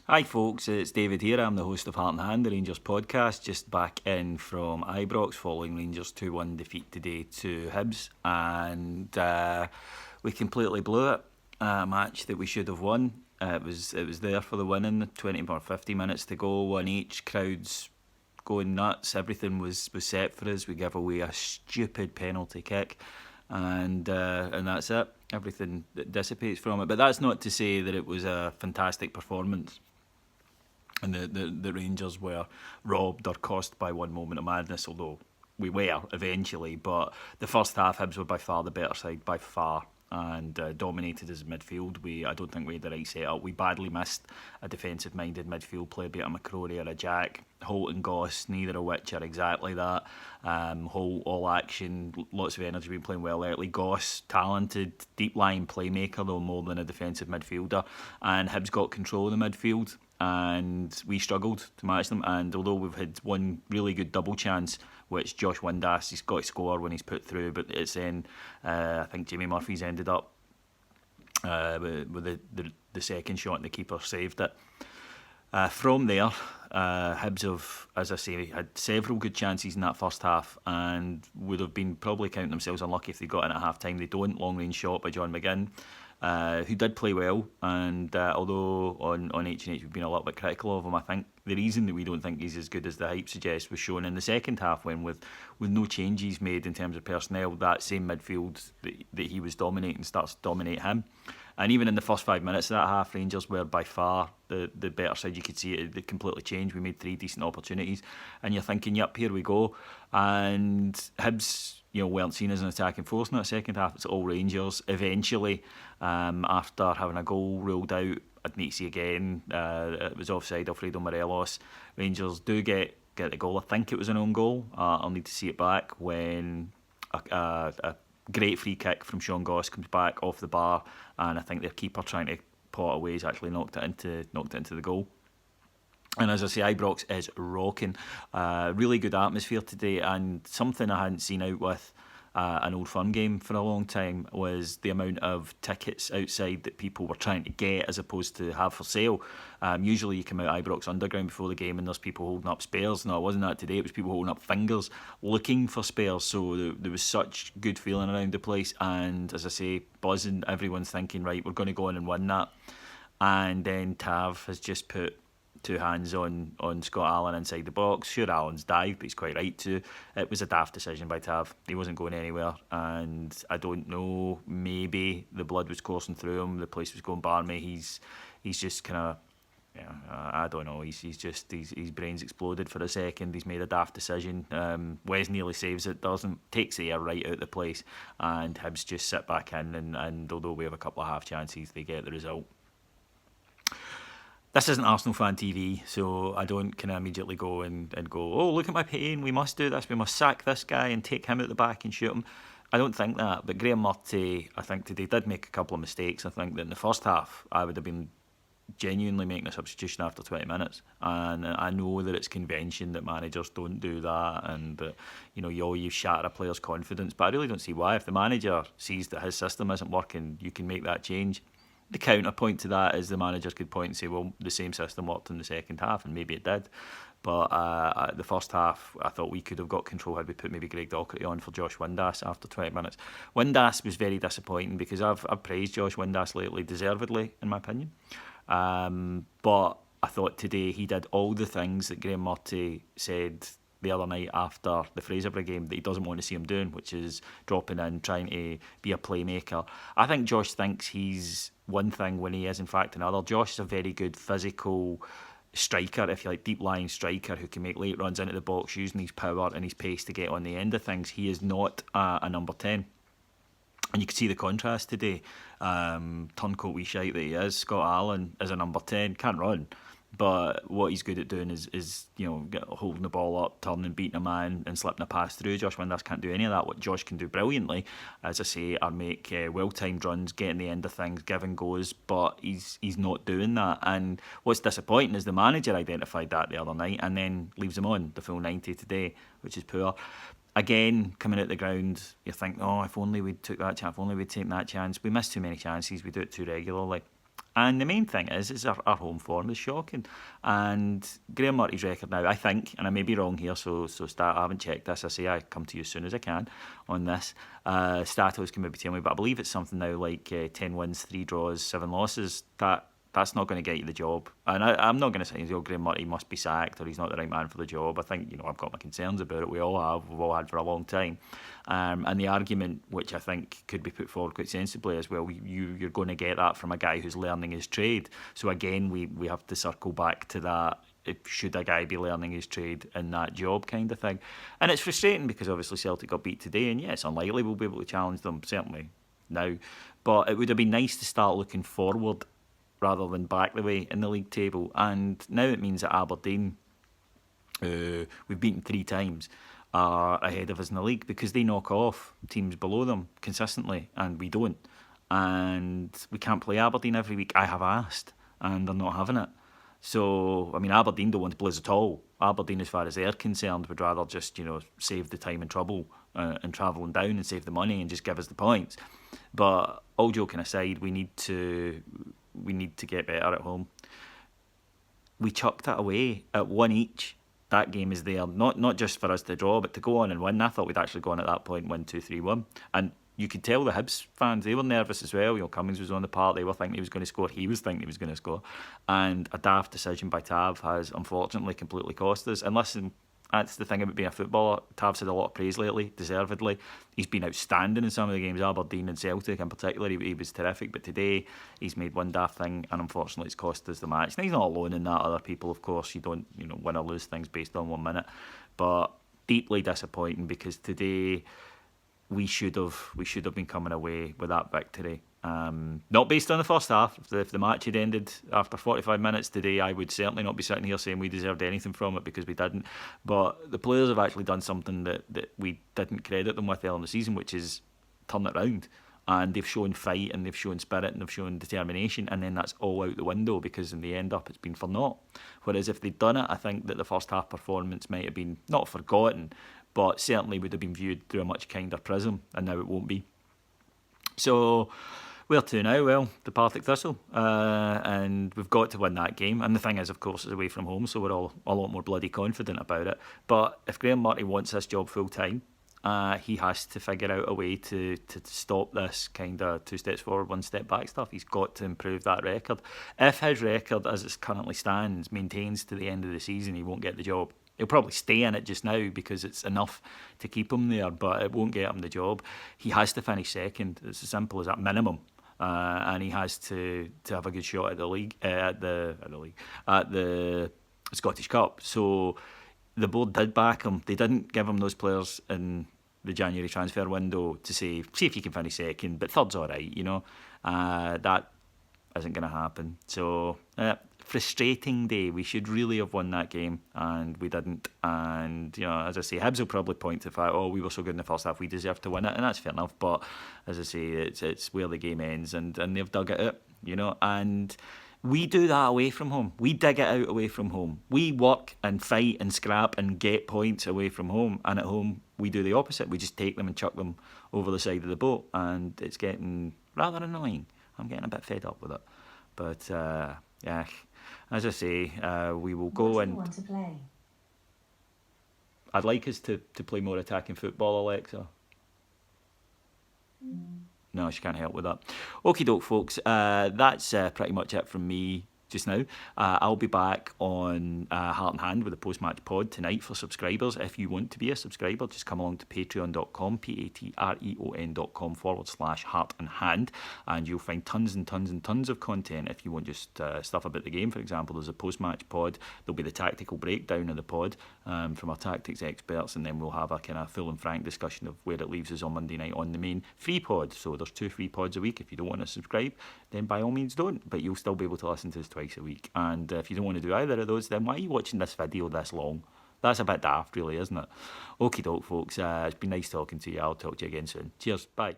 Hi folks, it's David here. I'm the host of Heart and Hand, the Rangers podcast, just back in from Ibrox following Rangers 2-1 defeat today to Hibs, and we completely blew it. A match that we should have won. It was there for the winning. 20 or 50 minutes to go, one each. Crowds going nuts. Everything was set for us. We gave away a stupid penalty kick, and that's it. Everything dissipates from it. But that's not to say that it was a fantastic performance and the Rangers were robbed or cost by one moment of madness, although we were eventually. But the first half, Hibs were by far the better side, by far, and dominated as midfield. I don't think we had the right setup. We badly missed a defensive-minded midfield play, be it a McCrory or a Jack. Holt and Goss, neither of which are exactly that. Holt, all action, lots of energy, been playing well early. Goss, talented, deep-lying playmaker, though more than a defensive midfielder. And Hibs got control of the midfield, and we struggled to match them. And although we've had one really good double chance, which Josh Windass, he's got to score when he's put through, but it's then I think Jimmy Murphy's ended up with the second shot and the keeper saved it. From there, Hibs have, as I say, had several good chances in that first half and would have been probably counting themselves unlucky if they got in at half time. They don't. Long range shot by John McGinn, who did play well, and although on H&H we've been a little bit critical of him, I think the reason that we don't think he's as good as the hype suggests was shown in the second half, when with no changes made in terms of personnel, that same midfield that he was dominating starts to dominate him. And even in the first 5 minutes of that half, Rangers were by far the better side. You could see it completely changed. We made 3 decent opportunities, and you're thinking, yep, here we go. And Hibs, weren't seen as an attacking force in that second half. It's all Rangers. Eventually, after having a goal ruled out, I'd need to see again, it was offside, Alfredo Morelos. Rangers do get the goal. I think it was an own goal. I'll need to see it back, when a great free kick from Sean Goss comes back off the bar, and I think their keeper, trying to paw it away, has actually knocked it into the goal. And as I say, Ibrox is rocking. Really good atmosphere today, and something I hadn't seen out with an Old Firm game for a long time was the amount of tickets outside that people were trying to get as opposed to have for sale. Usually you come out Ibrox Underground before the game and there's people holding up spares. No, it wasn't that today. It was people holding up fingers looking for spares. So there was such good feeling around the place, and as I say, buzzing. Everyone's thinking, right, we're going to go on and win that. And then Tav has just put 2 hands on Scott Allen inside the box. Sure, Allen's dived, but he's quite right to. It was a daft decision by Tav. He wasn't going anywhere, and I don't know, maybe the blood was coursing through him, the place was going barmy. He's just kind of, I don't know, his brain's exploded for a second. He's made a daft decision. Wes nearly saves it, takes the air right out of the place, and Hibs just sit back in, and although we have a couple of half chances, they get the result. This isn't Arsenal fan TV, so I don't kind of immediately go and go, oh, look at my pain, we must do this, we must sack this guy and take him at the back and shoot him. I don't think that, but Graham Murty, I think today, did make a couple of mistakes. I think that in the first half, I would have been genuinely making a substitution after 20 minutes, and I know that it's convention that managers don't do that, and that you shatter a player's confidence, but I really don't see why. If the manager sees that his system isn't working, you can make that change. The counterpoint to that is the managers could point and say, well, the same system worked in the second half, and maybe it did. But the first half, I thought we could have got control had we put maybe Greg Docherty on for Josh Windass after 20 minutes. Windass was very disappointing, because I've praised Josh Windass lately, deservedly, in my opinion. But I thought today he did all the things that Graham Murty said the other night after the Fraserburgh game that he doesn't want to see him doing, which is dropping in, trying to be a playmaker. I think Josh thinks he's one thing when he is in fact another. Josh is a very good physical striker, if you like, deep-lying striker who can make late runs into the box using his power and his pace to get on the end of things. He is not a number 10. And you can see the contrast today. Turncoat wee shite that he is. Scott Allen is a number 10, can't run. But what he's good at doing is holding the ball up, turning, beating a man and slipping a pass through. Josh Windass can't do any of that. What Josh can do brilliantly, as I say, are make well-timed runs, getting the end of things, give and goes, but he's not doing that. And what's disappointing is the manager identified that the other night and then leaves him on the full 90 today, which is poor. Again, coming out the ground, you think, oh, if only we'd took that chance, if only we'd taken that chance. We miss too many chances, we do it too regularly. And the main thing is our home form is shocking. And Graham Murty's record now, I think, and I may be wrong here, so I haven't checked this. I say I come to you as soon as I can on this. Statos can maybe tell me, but I believe it's something now like 10 wins, 3 draws, 7 losses. That's not going to get you the job. And I'm not going to say, Graham Murty must be sacked or he's not the right man for the job. I think, I've got my concerns about it. We all have. We've all had for a long time. And the argument, which I think could be put forward quite sensibly as well, you're going to get that from a guy who's learning his trade. So again, we have to circle back to that. Should a guy be learning his trade in that job kind of thing? And it's frustrating because obviously Celtic got beat today, and yeah, it's unlikely we'll be able to challenge them, certainly now. But it would have been nice to start looking forward rather than back the way in the league table. And now it means that Aberdeen, we've beaten 3 times, are ahead of us in the league because they knock off teams below them consistently and we don't. And we can't play Aberdeen every week. I have asked and they're not having it. So, I mean, Aberdeen don't want to play us at all. Aberdeen, as far as they're concerned, would rather just, save the time and trouble and travelling down and save the money and just give us the points. But all joking aside, we need to get better at home. We chucked it away at 1 each. That game is there, not just for us to draw, but to go on and win. I thought we'd actually gone at that point 1-2-3-1. And you could tell the Hibs fans, they were nervous as well. Cummings was on the park, they were thinking he was going to score, he was thinking he was going to score. And a daft decision by Tav has unfortunately completely cost us. And listen, that's the thing about being a footballer. Tav's had a lot of praise lately, deservedly. He's been outstanding in some of the games, Aberdeen and Celtic in particular. He was terrific, but today he's made one daft thing and unfortunately it's cost us the match. Now, he's not alone in that. Other people, of course, you don't win or lose things based on 1 minute. But deeply disappointing because today we should have been coming away with that victory. Not based on the first half. If the match had ended after 45 minutes today, I would certainly not be sitting here saying we deserved anything from it because we didn't. But the players have actually done something that we didn't credit them with early in the season, which is turn it round. And they've shown fight and they've shown spirit and they've shown determination, and then that's all out the window because in the end up it's been for naught. Whereas if they'd done it, I think that the first half performance might have been not forgotten, but certainly would have been viewed through a much kinder prism, and now it won't be. So, where to now? Well, the Partick Thistle, and we've got to win that game. And the thing is, of course, it's away from home, so we're all a lot more bloody confident about it. But if Graham Murty wants this job full time, he has to figure out a way to stop this kind of 2 steps forward, 1 step back stuff. He's got to improve that record. If his record, as it currently stands, maintains to the end of the season, he won't get the job. He'll probably stay in it just now because it's enough to keep him there, but it won't get him the job. He has to finish second. It's as simple as that, minimum. And he has to have a good shot at the league, at the Scottish Cup. So the board did back him. They didn't give him those players in the January transfer window to say, see if you can finish second, but third's all right, That isn't going to happen. So, frustrating day. We should really have won that game, and we didn't. And, as I say, Hibs will probably point to the fact, we were so good in the first half, we deserve to win it, and that's fair enough. But, as I say, it's where the game ends, and they've dug it out, and we do that away from home. We dig it out away from home. We work and fight and scrap and get points away from home, and at home we do the opposite. We just take them and chuck them over the side of the boat, and it's getting rather annoying. I'm getting a bit fed up with it. But, as I say, we will go and... Want to play? I'd like us to play more attacking football, Alexa. No, she can't help with that. Okie doke, folks. That's pretty much it from me just now. I'll be back on Heart and Hand with a post-match pod tonight for subscribers. If you want to be a subscriber, just come along to patreon.com, patreon.com/Heart and Hand, and you'll find tons and tons and tons of content. If you want just stuff about the game, for example, there's a post-match pod. There'll be the tactical breakdown of the pod from our tactics experts, and then we'll have a kind of full and frank discussion of where it leaves us on Monday night on the main free pod. So there's 2 free pods a week. If you don't want to subscribe, then by all means don't, but you'll still be able to listen to us twice a week. And if you don't want to do either of those, then why are you watching this video this long? That's a bit daft, really, isn't it? Okie doke, folks. It's been nice talking to you. I'll talk to you again soon. Cheers. Bye.